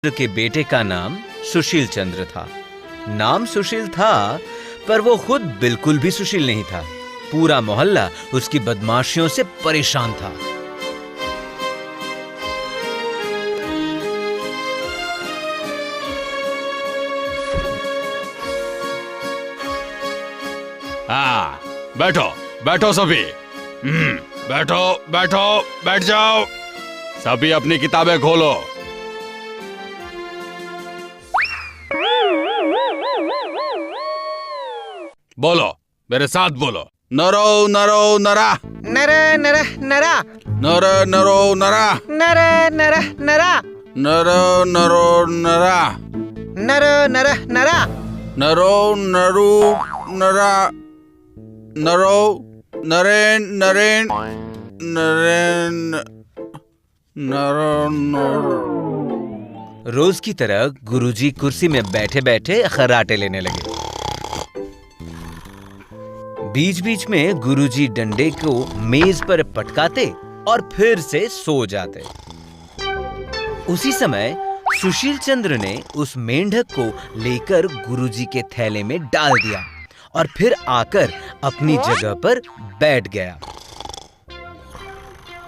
के बेटे का नाम सुशील चंद्र था। नाम सुशील था, पर वो खुद बिल्कुल भी सुशील नहीं था। पूरा मोहल्ला उसकी बदमाशियों से परेशान था। हाँ, बैठो बैठो सभी। बैठो बैठो बैठ जाओ। सभी अपनी किताबें खोलो। बोलो, मेरे साथ बोलो। नरो नरो नरा, नर नर नरा, नर नरो नरा, नर नर नरा, नरो नरो नरा, नर नर नरा, नरो नरू नरा, नरो नरेन नरेन नरेन नरो नरो। रोज की तरह गुरुजी कुर्सी में बैठे बैठे खर्राटे लेने लगे। बीच बीच में गुरुजी डंडे को मेज पर पटकाते और फिर से सो जाते। उसी समय सुशील चंद्र ने उस मेंढक को लेकर गुरुजी के थैले में डाल दिया और फिर आकर अपनी जगह पर बैठ गया।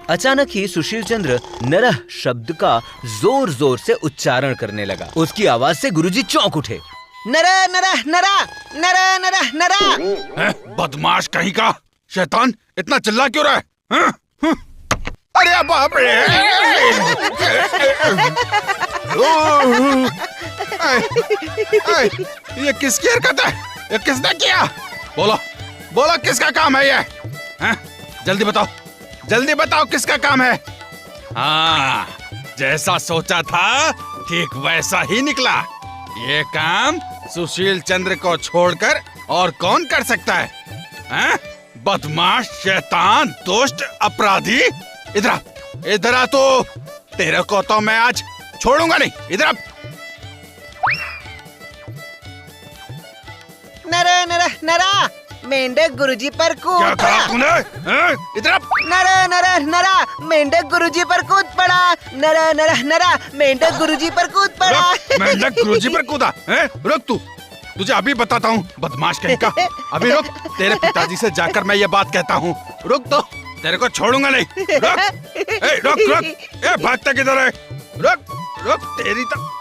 अचानक ही सुशील चंद्र नरह शब्द का जोर जोर से उच्चारण करने लगा। उसकी आवाज से गुरुजी चौंक उठे। नर नर नरा, नर नर नरा। बदमाश कहीं का शैतान, इतना चिल्ला क्यों रहा है? अरे बाप रे! ये किसकी हरकत है? ये किसने किया? बोलो बोलो, किसका काम है ये? जल्दी बताओ, जल्दी बताओ, किसका काम है? हाँ, जैसा सोचा था ठीक वैसा ही निकला। ये काम सुशील चंद्र को छोड़कर और कौन कर सकता है? हैं? बदमाश, शैतान, दुष्ट, अपराधी, इधर आ, इधर आ। तो तेरे को तो मैं आज छोड़ूंगा नहीं। इधर आ। नर नर नरा, मेंढक गुरुजी पर क्या कूद कहा पड़ा। तूने? हैं? इधर आ। नर नर नरा, मेंढक गुरुजी पर कूद पड़ा। नर नर नरा, मेंढक गुरुजी पर कूद पड़ा। रुक, मेंढक गुरुजी पर कूदा है? रुक तू, तुझे अभी बताता हूँ, बदमाश कहीं का। अभी रुक, तेरे पिताजी से जाकर मैं ये बात कहता हूँ। रुक तो, तेरे को छोड़ूंगा नहीं। रुक, ए, रुक रुक, ए, भागता किधर है? रुक रुक, तेरी तो।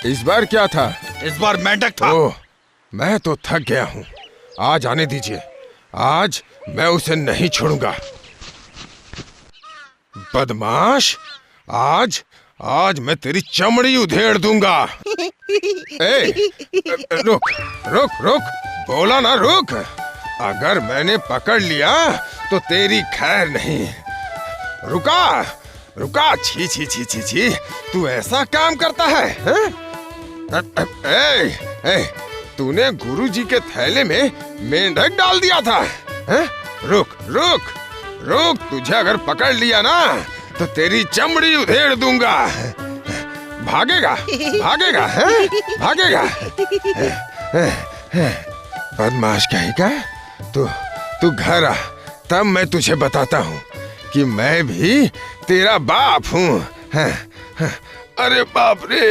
इस बार क्या था? इस बार मेंढक था। ओह, मैं तो थक गया हूँ। आज आने दीजिए, आज मैं उसे नहीं छोड़ूंगा। बदमाश, आज आज मैं तेरी चमड़ी उधेड़ दूंगा। ए, रुक रुक रुक, बोला ना रुक। अगर मैंने पकड़ लिया तो तेरी खैर नहीं। रुका रुका, छी छी छी छी छी, तू ऐसा काम करता है, हैं? ए, ए, तूने गुरुजी के थैले में मेंढक डाल दिया था, हैं? रुक रुक रुक, तुझे अगर पकड़ लिया ना तो तेरी चमड़ी उधेड़ दूंगा। भागेगा भागेगा, हैं? भागेगा। बदमाश कहीं का, तू घर आ, तब मैं तुझे बताता हूँ कि मैं भी तेरा बाप हूँ। अरे बाप रे,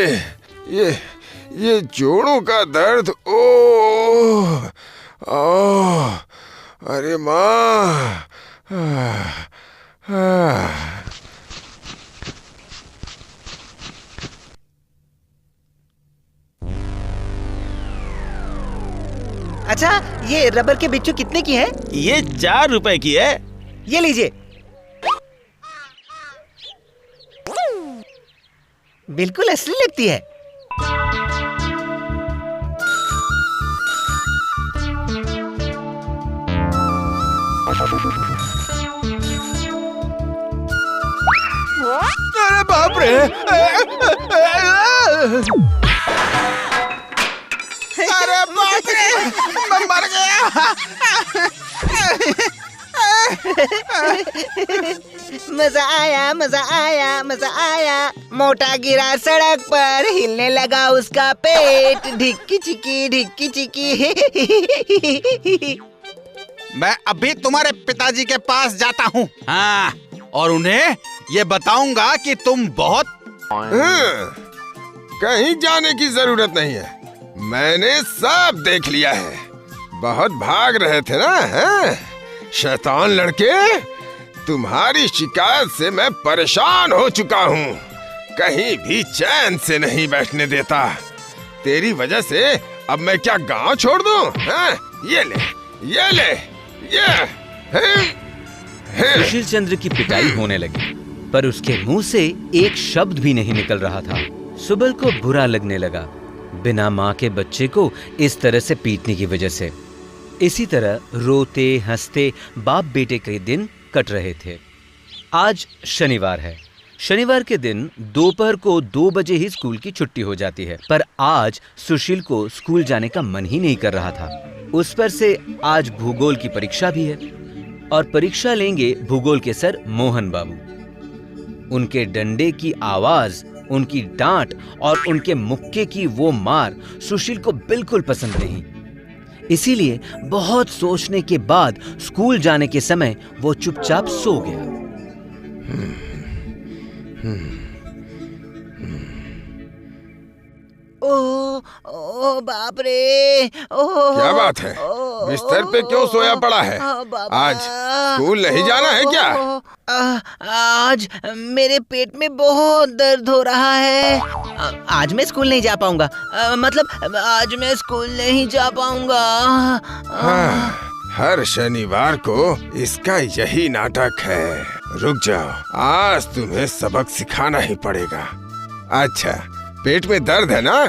ये जोड़ों का दर्द, ओह ओह, अरे माँ। अच्छा, ये रबर के बिच्छू कितने की है? ये 4 रुपए की है। ये लीजिए। बिल्कुल असली लगती है। अरे बाप रे! अरे बाप रे! मैं मर गया। मजा आया मजा आया मजा आया। मोटा गिरा सड़क पर, हिलने लगा उसका पेट। ढिक्की चिकी ढिक्की चिकी। मैं अभी तुम्हारे पिताजी के पास जाता हूँ। हाँ, और उन्हें ये बताऊंगा कि तुम बहुत कहीं जाने की जरूरत नहीं है, मैंने सब देख लिया है। बहुत भाग रहे थे ना, हैं? शैतान लड़के, तुम्हारी शिकायत से मैं परेशान हो चुका हूँ। कहीं भी चैन से नहीं बैठने देता। तेरी वजह से अब मैं क्या गांव छोड़ दूं? हैं? ये ले, ये ले, सुशील चंद्र की पिटाई होने लगी, पर उसके मुंह से एक शब्द भी नहीं निकल रहा था। सुबल को बुरा लगने लगा, बिना माँ के बच्चे को इस तरह से पीटने की वजह से। इसी तरह रोते हंसते बाप बेटे के दिन कट रहे थे। आज शनिवार है। शनिवार के दिन दोपहर को 2 बजे ही स्कूल की छुट्टी हो जाती है, पर आज सुशील को स्कूल जाने का मन ही नहीं कर रहा था। उस पर से आज भूगोल की परीक्षा भी है और परीक्षा लेंगे भूगोल के सर मोहन बाबू। उनके डंडे की आवाज, उनकी डांट और उनके मुक्के की वो मार सुशील को बिल्कुल पसंद नहीं। इसीलिए बहुत सोचने के बाद स्कूल जाने के समय वो चुपचाप सो गया। ओ बाप रे! क्या बात है? बिस्तर पे क्यों सोया पड़ा है? आज स्कूल नहीं जाना है क्या? आज मेरे पेट में बहुत दर्द हो रहा है। आज मैं स्कूल नहीं जा पाऊंगा। मतलब आज मैं स्कूल नहीं जा पाऊंगा। हर शनिवार को इसका यही नाटक है। रुक जाओ, आज तुम्हें सबक सिखाना ही पड़ेगा। अच्छा, पेट में दर्द है ना,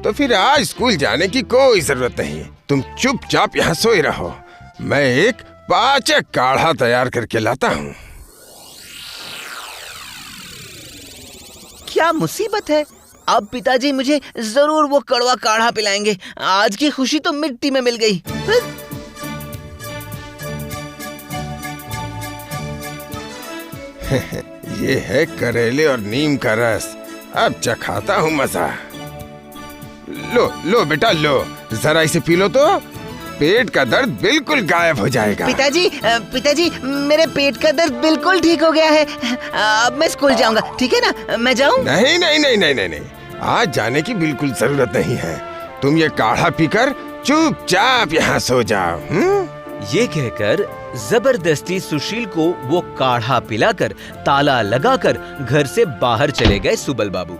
तो फिर आज स्कूल जाने की कोई जरूरत नहीं। तुम चुपचाप यहाँ सोए रहो। मैं एक पाचक काढ़ा तैयार करके लाता हूँ। क्या मुसीबत है? अब पिताजी मुझे जरूर वो कड़वा काढ़ा पिलाएंगे। आज की खुशी तो मिट्टी में मिल गई। ये है करेले और नीम का रस। अब चखाता हूँ मजा। लो लो बेटा, लो जरा इसे पी लो तो पेट का दर्द बिल्कुल गायब हो जाएगा। पिताजी, मेरे पेट का दर्द बिल्कुल ठीक हो गया है। अब मैं स्कूल जाऊंगा, ठीक है ना? मैं जाऊं? नहीं नहीं नहीं नहीं नहीं नहीं, आज जाने की बिल्कुल जरूरत नहीं है। तुम ये काढ़ा पीकर चुपचाप यहाँ सो जाओ। ये कहकर जबरदस्ती सुशील को वो काढ़ा पिलाकर ताला लगाकर घर से बाहर चले गए सुबल बाबू।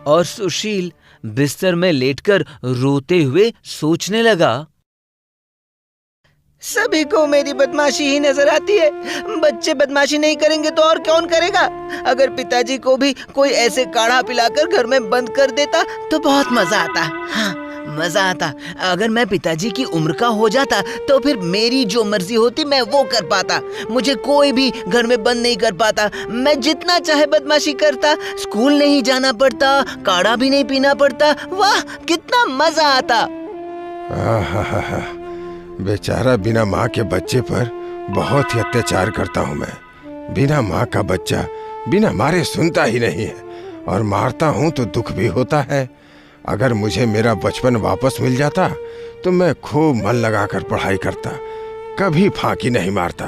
और सुशील बिस्तर में लेटकर रोते हुए सोचने लगा, सभी को मेरी बदमाशी ही नजर आती है। बच्चे बदमाशी नहीं करेंगे तो और कौन करेगा? अगर पिताजी को भी कोई ऐसे काढ़ा पिलाकर घर में बंद कर देता तो बहुत मजा आता। हाँ, मजा आता। अगर मैं पिताजी की उम्र का हो जाता तो फिर मेरी जो मर्जी होती मैं वो कर पाता। मुझे कोई भी घर में बंद नहीं कर पाता। मैं जितना चाहे बदमाशी करता, स्कूल नहीं जाना पड़ता, काढ़ा भी नहीं पीना पड़ता। वाह, कितना मजा आता। बेचारा बिना माँ के बच्चे पर बहुत ही अत्याचार करता हूँ मैं। बिना माँ का बच्चा बिना मारे सुनता ही नहीं है, और मारता हूँ तो दुख भी होता है। अगर मुझे मेरा बचपन वापस मिल जाता तो मैं खूब मन लगाकर पढ़ाई करता, कभी फांकी नहीं मारता,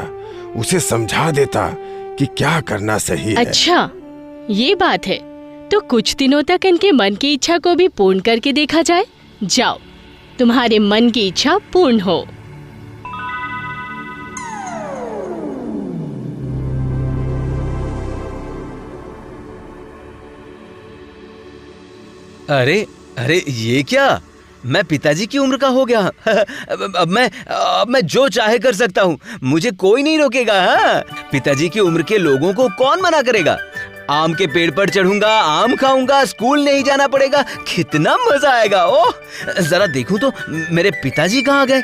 उसे समझा देता कि क्या करना सही है। अच्छा, ये बात है। तो कुछ दिनों तक इनके मन की इच्छा को भी पूर्ण करके देखा जाए। जाओ, तुम्हारे मन की इच्छा पूर्ण हो। अरे अरे, ये क्या? मैं पिताजी की उम्र का हो गया। अब मैं जो चाहे कर सकता हूँ, मुझे कोई नहीं रोकेगा। हाँ? पिताजी की उम्र के लोगों को कौन मना करेगा? आम के पेड़ पर चढ़ूंगा, आम खाऊंगा, स्कूल नहीं जाना पड़ेगा, कितना मजा आएगा। ओह, जरा देखूं तो मेरे पिताजी कहाँ गए?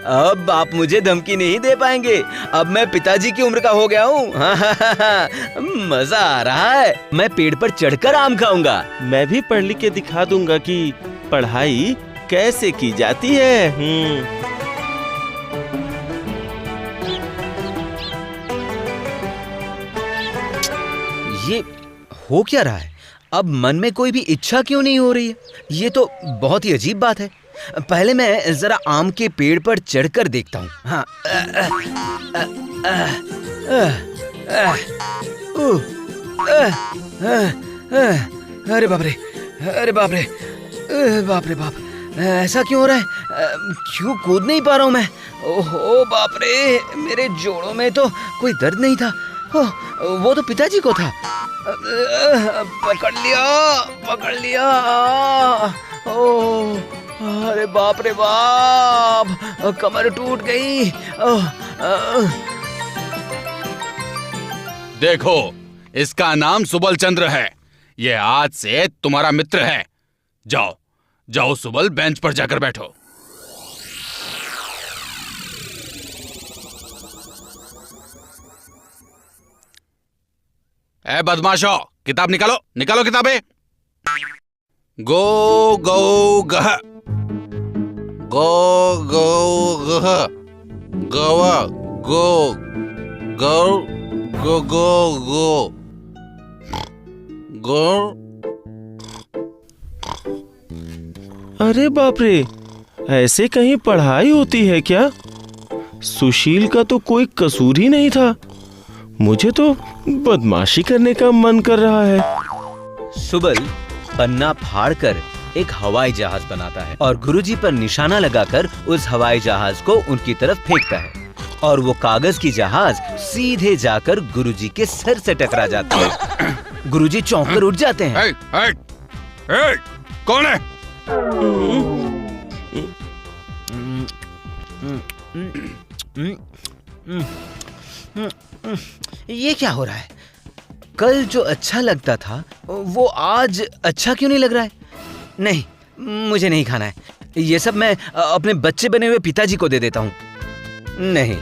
अब आप मुझे धमकी नहीं दे पाएंगे। अब मैं पिताजी की उम्र का हो गया हूँ। मजा आ रहा है। मैं पेड़ पर चढ़कर आम खाऊंगा। मैं भी पढ़ लिख के दिखा दूंगा कि पढ़ाई कैसे की जाती है। ये हो क्या रहा है? अब मन में कोई भी इच्छा क्यों नहीं हो रही है? ये तो बहुत ही अजीब बात है। पहले मैं जरा आम के पेड़ पर चढ़कर देखता हूँ। हाँ। अरे बाप रे, अरे बाप रे, बाप रे बाप, ऐसा क्यों हो रहा है? क्यों कूद नहीं पा रहा हूँ मैं? ओहो बाप रे, मेरे जोड़ों में तो कोई दर्द नहीं था। वो तो पिताजी को था। पकड़ लिया, पकड़ लिया। ओह, अरे बाप रे बाप, कमर टूट गई। देखो, इसका नाम सुबल चंद्र है। ये आज से तुम्हारा मित्र है। जाओ जाओ सुबल, बेंच पर जाकर बैठो। ए बदमाशो, किताब निकालो, निकालो किताबें। गो गौ गह, गो गौ गह, गवा गो गौ गो गो गो गो। अरे बाप रे, ऐसे कहीं पढ़ाई होती है क्या? सुशील का तो कोई कसूर ही नहीं था। मुझे तो बदमाशी करने का मन कर रहा है। सुबल पन्ना फाड़कर एक हवाई जहाज बनाता है और गुरुजी पर निशाना लगाकर उस हवाई जहाज को उनकी तरफ फेंकता है और वो कागज की जहाज सीधे जाकर गुरुजी के सर से टकरा जाता है। गुरुजी चौंक कर उठ जाते हैं। कौन है? ये क्या हो रहा है? कल जो अच्छा लगता था वो आज अच्छा क्यों नहीं लग रहा है? नहीं, मुझे नहीं खाना है। ये सब मैं अपने बच्चे बने हुए पिताजी को दे देता हूँ। नहीं,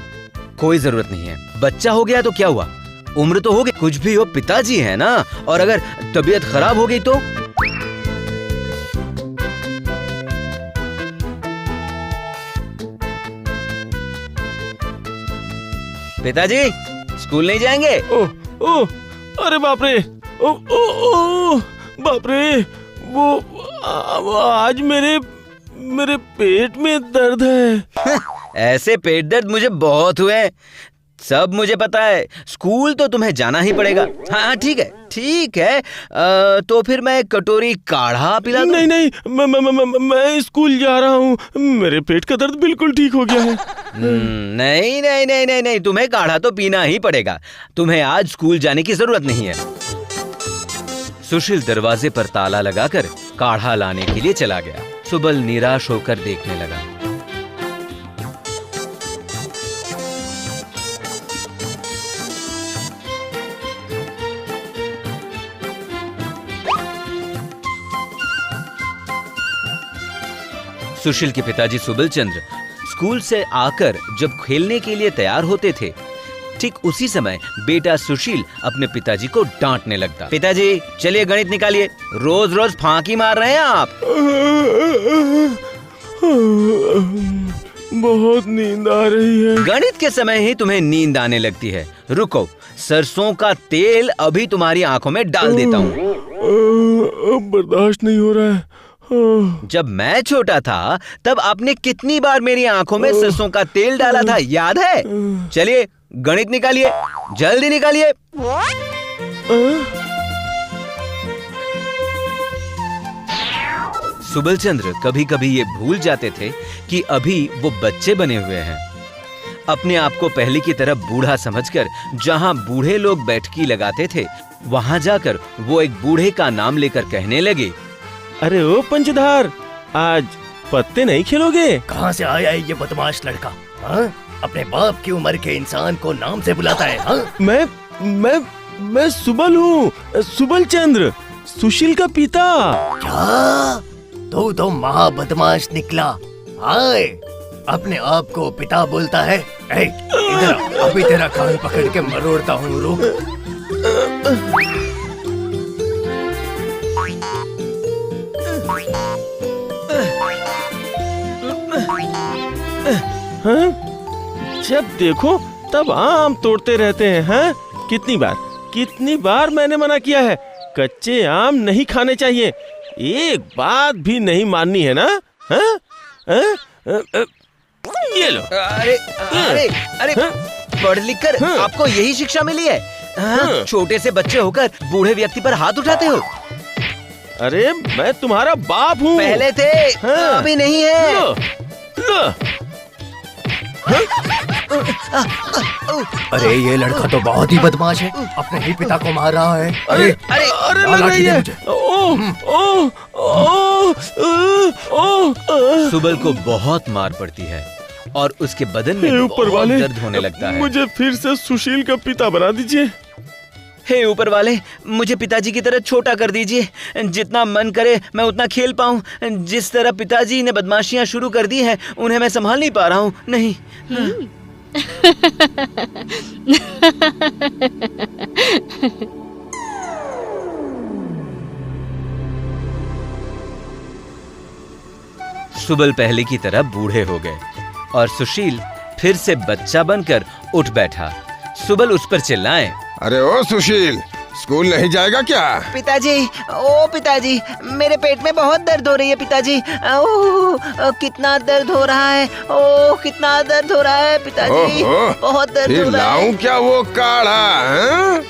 कोई जरूरत नहीं है। बच्चा हो गया तो क्या हुआ, उम्र तो हो गई, कुछ भी हो पिताजी है ना। और अगर तबीयत खराब हो गई तो? पिताजी स्कूल नहीं जाएंगे? ओह ओह, अरे बाप रे, ओह ओह ओह, बाप रे, वो आज मेरे पेट में दर्द है। ऐसे पेट दर्द मुझे बहुत हुए, सब मुझे पता है। स्कूल तो तुम्हें जाना ही पड़ेगा। हाँ ठीक है, ठीक है। तो फिर मैं कटोरी काढ़ा पिला दूं? नहीं नहीं, मैं स्कूल जा रहा हूँ। मेरे पेट का दर्द बिल्कुल ठीक हो गया है। नहीं नहीं नहीं नहीं नहीं, तुम्हें काढ़ा तो पीना ही पड़ेगा। तुम्हें आज स्कूल जाने की जरूरत नहीं है। सुशील दरवाजे पर ताला लगाकर काढ़ा लाने के लिए चला गया। सुबल निराश होकर देखने लगा। सुशील के पिताजी सुबल चंद्र स्कूल से आकर जब खेलने के लिए तैयार होते थे, ठीक उसी समय बेटा सुशील अपने पिताजी को डांटने लगता। पिताजी चलिए गणित निकालिए, रोज रोज फांकी मार रहे हैं आप। बहुत नींद आ रही है। गणित के समय ही तुम्हें नींद आने लगती है। रुको, सरसों का तेल अभी तुम्हारी आंखों में डाल देता हूँ। बर्दाश्त नहीं हो रहा है। जब मैं छोटा था तब आपने कितनी बार मेरी आंखों में सरसों का तेल डाला था, याद है? चलिए गणित निकालिए, जल्दी निकालिए। सुबल चंद्र कभी कभी ये भूल जाते थे कि अभी वो बच्चे बने हुए हैं। अपने आप को पहले की तरह बूढ़ा समझकर जहां बूढ़े लोग बैठकी लगाते थे, वहां जाकर वो एक बूढ़े का नाम लेकर कहने लगे, अरे ओ पंचधार, आज पत्ते नहीं खेलोगे? कहाँ से आया है ये बदमाश लड़का? हाँ? अपने बाप की उम्र के इंसान को नाम से बुलाता है। हाँ? मैं सुबल हूँ, सुबल चंद्र, सुशील का पिता। क्या? तू तो महा बदमाश निकला। हाय, अपने आप को पिता बोलता है। इधर अभी तेरा कान पकड़ के मरोड़ता हूँ, रुक। हाँ? जब देखो तब आम तोड़ते रहते हैं। हाँ? कितनी बार मैंने मना किया है, कच्चे आम नहीं खाने चाहिए। एक बात भी नहीं माननी है ना? हाँ? ये लो। अरे अरे अरे पढ़ लिख कर आपको यही शिक्षा मिली है? हाँ, छोटे से बच्चे होकर बूढ़े व्यक्ति पर हाथ उठाते हो। अरे मैं तुम्हारा बाप हूँ। पहले थे, हाँ। अभी नहीं है। लो, लो। अरे ये लड़का तो बहुत ही बदमाश है, अपने ही पिता को मार रहा है। अरे अरे अरे लग लाठी रही दे है। मुझे। सुबल को बहुत मार पड़ती है और उसके बदन में ऊपर बहुत वाले दर्द होने लगता है। मुझे फिर से सुशील का पिता बना दीजिए। हे ऊपर वाले, मुझे पिताजी की तरह छोटा कर दीजिए। जितना मन करे मैं उतना खेल पाऊं। जिस तरह पिताजी ने बदमाशियां शुरू कर दी हैं, उन्हें मैं संभाल नहीं पा रहा हूं। नहीं। सुबल पहले की तरह बूढ़े हो गए और सुशील फिर से बच्चा बनकर उठ बैठा। सुबल उस पर चिल्लाए, अरे ओ सुशील, स्कूल नहीं जाएगा क्या? पिताजी, ओ पिताजी, मेरे पेट में बहुत दर्द हो रही है पिताजी। ओह, कितना दर्द हो रहा है। ओह, कितना दर्द हो रहा है पिताजी। ओहो, बहुत दर्द फिर हो रहा है। लाऊं क्या वो काढ़ा? हैं?